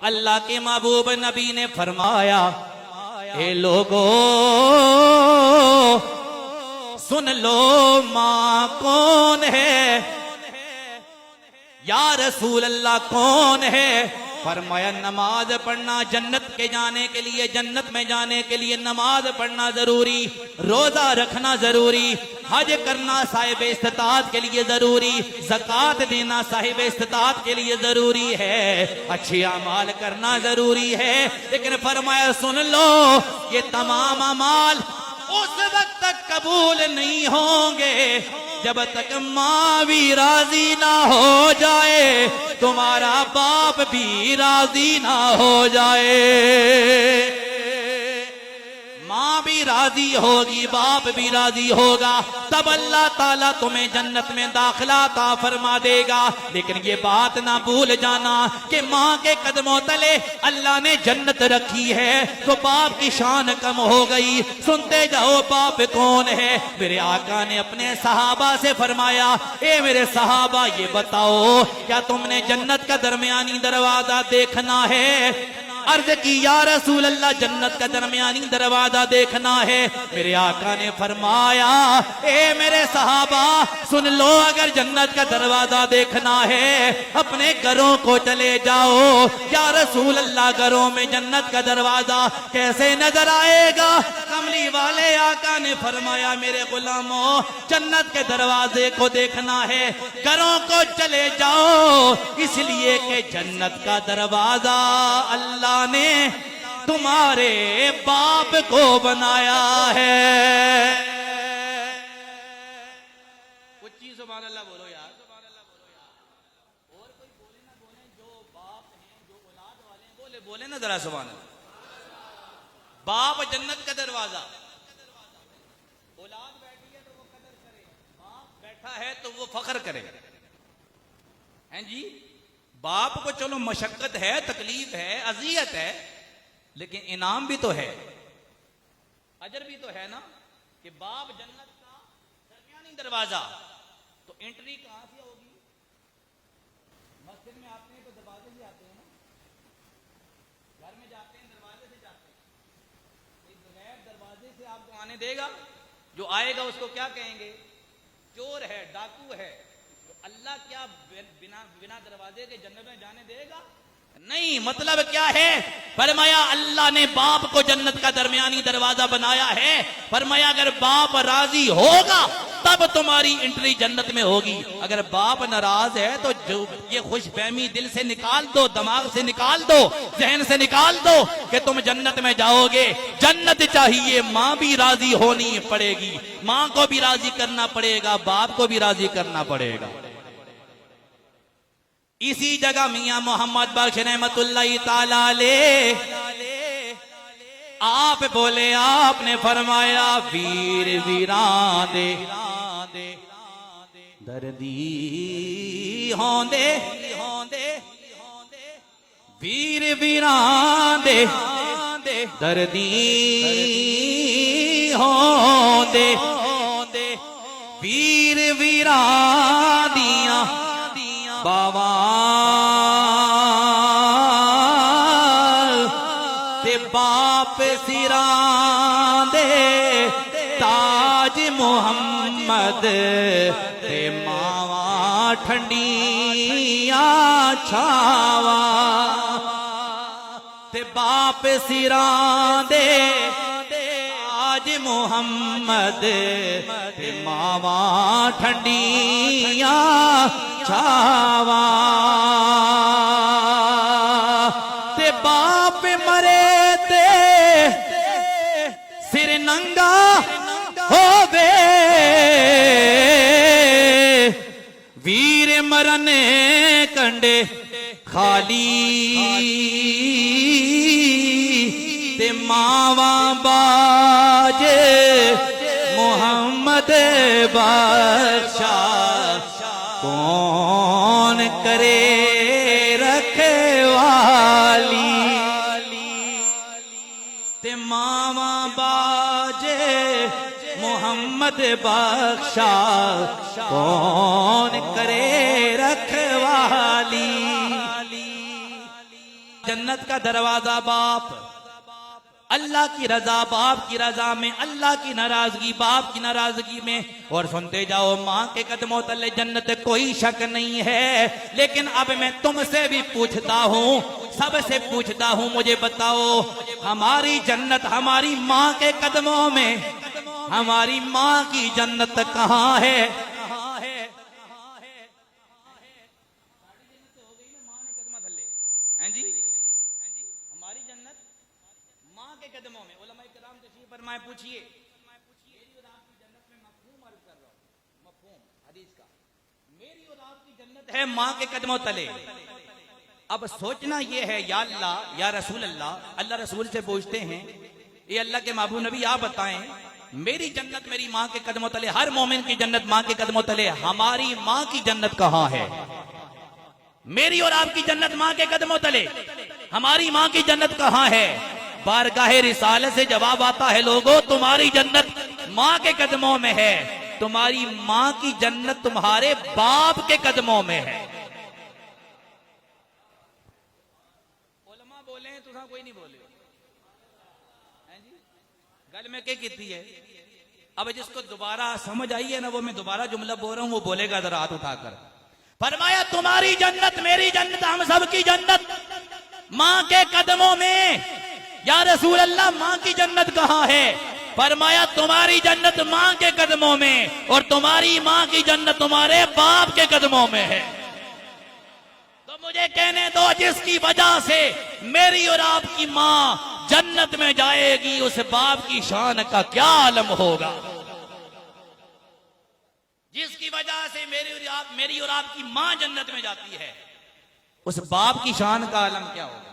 अल्लाह के महबूब नबी ने फरमाया, ए लोगो सुन लो माँ कौन है। या रसूल अल्लाह कौन है? फरमाया नमाज पढ़ना, जन्नत के जाने के लिए, जन्नत में जाने के लिए नमाज पढ़ना जरूरी, रोजा रखना जरूरी, हज करना साहिब इस्तिताअत के लिए जरूरी, ज़कात देना साहिब इस्तिताअत के लिए जरूरी है, अच्छे अमाल करना जरूरी है। लेकिन फरमाया सुन लो, ये तमाम अमाल उस वक्त तक कबूल नहीं होंगे जब तक माँ भी राजी ना हो जाए, तुम्हारा बाप भी राजी ना हो जाए। माँ भी राजी होगी, बाप भी राजी होगा, तब अल्लाह ताला तुम्हें जन्नत में दाखिला अता फरमा देगा। लेकिन ये बात ना भूल जाना कि माँ के कदमों तले अल्लाह ने जन्नत रखी है तो बाप की शान कम हो गई। सुनते जाओ, बाप कौन है? मेरे आका ने अपने सहाबा से फरमाया, ए मेरे सहाबा ये बताओ, क्या तुमने जन्नत का दरमियानी दरवाजा देखना है? अर्ज की या रसूल अल्लाह, जन्नत का दरमियानी दरवाजा देखना है। मेरे आका ने फरमाया, ए मेरे सहाबा सुन लो, अगर जन्नत का दरवाजा देखना है अपने घरों को चले जाओ। या रसूल अल्लाह, घरों में जन्नत का दरवाजा कैसे नजर आएगा? कमली वाले आका ने फरमाया, मेरे गुलामों जन्नत के दरवाजे को देखना है, घरों को चले जाओ, इसलिए कि जन्नत का दरवाजा अल्लाह ने तुम्हारे बाप को बनाया है। उच्ची सुभान अल्लाह बोलो यार, सुभान अल्लाह बोलो यार। और कोई बोले ना बोले, जो बाप हैं, जो औलाद वाले हैं, बोले बोले ना जरा सुभान अल्लाह। बाप जन्नत का दरवाजा, औलाद बैठी है तो वो कदर करे, बाप बैठा है तो वो फख्र करे, हैं जी। बाप को चलो मशक्कत है, तकलीफ है, अजियत है, लेकिन इनाम भी तो है, अजर भी तो है ना, कि बाप जन्नत का दरमियानी दरवाजा। तो एंट्री कहां से होगी? मस्जिद में आते हैं तो दरवाजे से आते हैं ना, घर में जाते हैं दरवाजे से जाते हैं। बगैर दरवाजे से आपको आने देगा? जो आएगा उसको क्या कहेंगे? चोर है, डाकू है। अल्लाह क्या बिना दरवाजे के जन्नत में जाने देगा? नहीं। मतलब क्या है? फरमाया अल्लाह ने बाप को जन्नत का दरमियानी दरवाजा बनाया है। फरमाया अगर बाप राजी होगा तब तुम्हारी एंट्री जन्नत में होगी। अगर बाप नाराज है तो जो ये खुशफहमी दिल से निकाल दो, दिमाग से निकाल दो, जहन से निकाल दो कि तुम जन्नत में जाओगे। जन्नत चाहिए, माँ भी राजी होनी पड़ेगी, माँ को भी राजी करना पड़ेगा, बाप को भी राजी करना पड़ेगा। इसी जगह मियां मोहम्मद बख्श रहमतुल्लाह ताला अलैह आप बोले, आपने फरमाया वीर वीरां दे दर्दी होंदे, वीर वीरां दे दर्दी होंदे, वीर वीरां दियां बावा ते बाप सिरां दे ताज मुहम्मद ते मावा ठंडिया छावा, ते बाप सिरां दे ताज मुहम्मद ते मावा ठंडिया छावा, ते बाप मरे ते सिर नंगा होवे, वीर मरने कंडे खाली, ते मावा बाजे मोहम्मद बादशाह कौन करे रखवाली, ते मावा बाजे मोहम्मद बादशाह कौन करे रखवाली। जन्नत का दरवाजा बाप, अल्लाह की रजा बाप की रजा में, अल्लाह की नाराजगी बाप की नाराजगी में। और सुनते जाओ, माँ के कदमों तले जन्नत, कोई शक नहीं है। लेकिन अब मैं तुमसे भी पूछता हूँ, सबसे पूछता हूँ, मुझे बताओ हमारी जन्नत हमारी माँ के कदमों में, हमारी माँ की जन्नत कहाँ है? हमारी जन्नत माँ के कदमों में। उलमा इकराम तशरीफ फरमाए, पूछिए मेरी और आपकी जन्नत में, मफहूम अर्ज कर रहा हूं, मफहूम हदीस का, मेरी और आपकी जन्नत है माँ के कदमों तले। अब सोचना यह है, या अल्लाह या रसूल अल्लाह, अल्लाह रसूल से पूछते हैं, ये अल्लाह के महबूब नबी आप बताएं, मेरी जन्नत मेरी माँ के कदमों तले, हर मोमिन की जन्नत माँ के कदमों तले, हमारी माँ की जन्नत कहाँ है? मेरी और आपकी जन्नत माँ के कदमों तले, हमारी माँ की जन्नत कहाँ है? बारगाहे रिसाले से जवाब आता है, लोगों तुम्हारी जन्नत माँ के कदमों में है, तुम्हारी माँ की जन्नत तुम्हारे बाप के कदमों में है। उलमा बोले तुसा कोई नहीं बोले हैं जी, गल में क्या कहती है? अब जिसको दोबारा समझ आई है ना, वो मैं दोबारा जुमला बोल रहा हूं, वो बोलेगा जरा हाथ उठाकर। फरमाया तुम्हारी जन्नत मेरी जन्नत हम सब की जन्नत माँ के कदमों में। या रसूल अल्लाह, माँ की जन्नत कहाँ है? फरमाया तुम्हारी जन्नत माँ के कदमों में, और तुम्हारी माँ की जन्नत तुम्हारे बाप के कदमों में है। तो मुझे कहने दो, जिसकी वजह से मेरी और आपकी माँ जन्नत में जाएगी, उस बाप की शान का क्या आलम होगा? जिसकी वजह से मेरी और आपकी माँ जन्नत में जाती है, उस बाप की शान का आलम क्या होगा?